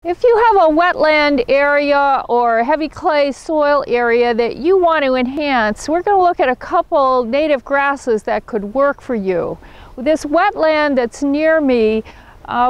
If you have a wetland area or heavy clay soil area that you want to enhance, we're going to look at a couple native grasses that could work for you. This wetland that's near me,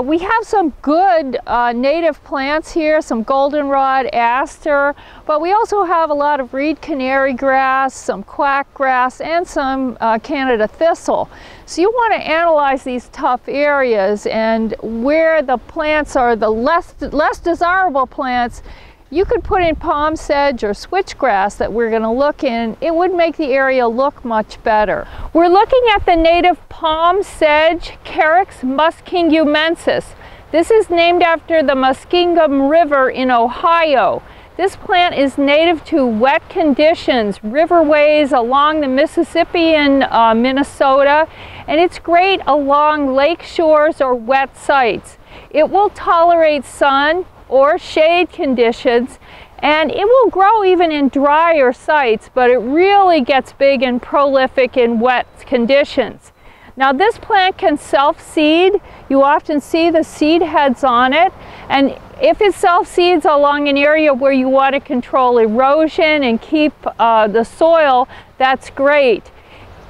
we have some good native plants here, some goldenrod, aster, but we also have a lot of reed canary grass, some quack grass, and some Canada thistle. So you want to analyze these tough areas, and where the plants are the less desirable plants, you could put in palm sedge or switchgrass that we're going to look in. It would make the area look much better. We're looking at the native palm sedge, Carex muskingumensis. This is named after the Muskingum River in Ohio. This plant is native to wet conditions, riverways along the Mississippi and Minnesota, and it's great along lake shores or wet sites. It will tolerate sun or shade conditions, and it will grow even in drier sites, but it really gets big and prolific in wet conditions. Now this plant can self-seed. You often see the seed heads on it, and if it self-seeds along an area where you want to control erosion and keep the soil, that's great.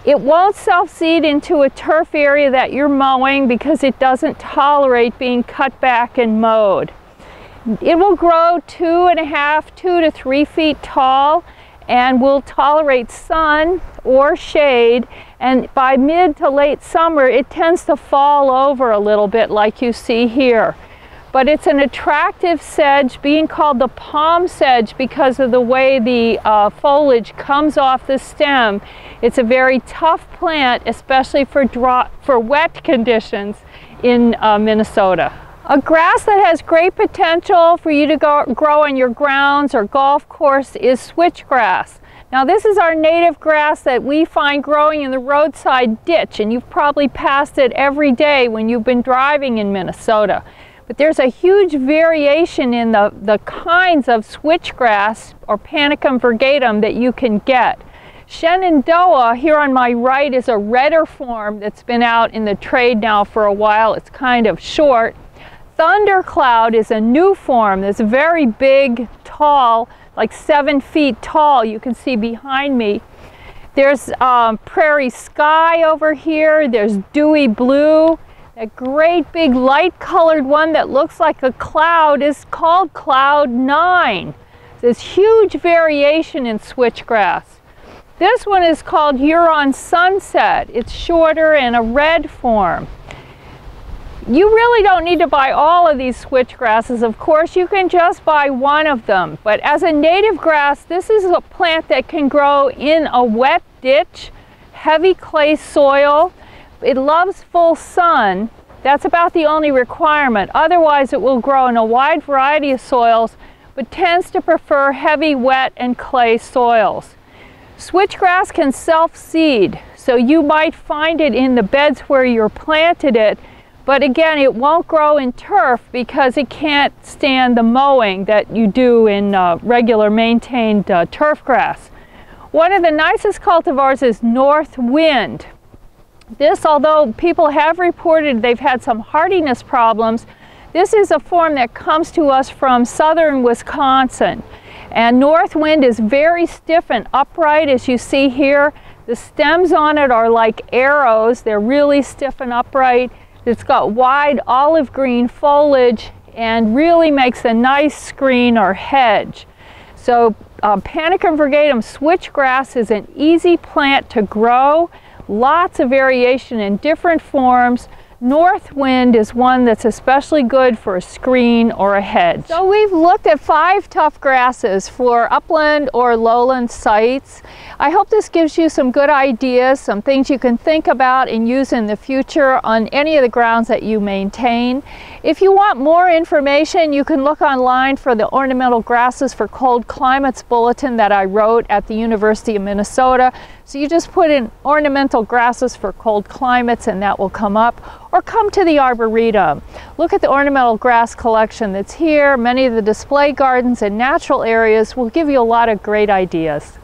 It won't self-seed into a turf area that you're mowing because it doesn't tolerate being cut back and mowed. It will grow 2 to 3 feet tall and will tolerate sun or shade, and by mid to late summer it tends to fall over a little bit like you see here. But it's an attractive sedge, being called the palm sedge because of the way the foliage comes off the stem. It's a very tough plant, especially for wet conditions in Minnesota. A grass that has great potential for you to grow on your grounds or golf course is switchgrass. Now this is our native grass that we find growing in the roadside ditch, and you've probably passed it every day when you've been driving in Minnesota. But there's a huge variation in the kinds of switchgrass or Panicum virgatum that you can get. Shenandoah here on my right is a redder form that's been out in the trade now for a while. It's kind of short. Thundercloud is a new form that's very big, tall, like 7 feet tall. You can see behind me. There's Prairie Sky over here. There's Dewy Blue. A great big light colored one that looks like a cloud is called Cloud 9. There's huge variation in switchgrass. This one is called Huron Sunset. It's shorter and a red form. You really don't need to buy all of these switchgrasses. Of course, you can just buy one of them. But as a native grass, this is a plant that can grow in a wet ditch, heavy clay soil. It loves full sun. That's about the only requirement. Otherwise, it will grow in a wide variety of soils, but tends to prefer heavy, wet, and clay soils. Switchgrass can self-seed, so you might find it in the beds where you're planted it. But again, it won't grow in turf because it can't stand the mowing that you do in regular maintained turf grass. One of the nicest cultivars is North Wind. This, although people have reported they've had some hardiness problems, this is a form that comes to us from southern Wisconsin. And North Wind is very stiff and upright, as you see here. The stems on it are like arrows. They're really stiff and upright. It's got wide olive green foliage and really makes a nice screen or hedge. So Panicum virgatum switchgrass is an easy plant to grow. Lots of variation in different forms. North Wind is one that's especially good for a screen or a hedge. So we've looked at 5 tough grasses for upland or lowland sites. I hope this gives you some good ideas, some things you can think about and use in the future on any of the grounds that you maintain. If you want more information, you can look online for the Ornamental Grasses for Cold Climates bulletin that I wrote at the University of Minnesota. So you just put in Ornamental Grasses for Cold Climates and that will come up. Or come to the Arboretum. Look at the ornamental grass collection that's here. Many of the display gardens and natural areas will give you a lot of great ideas.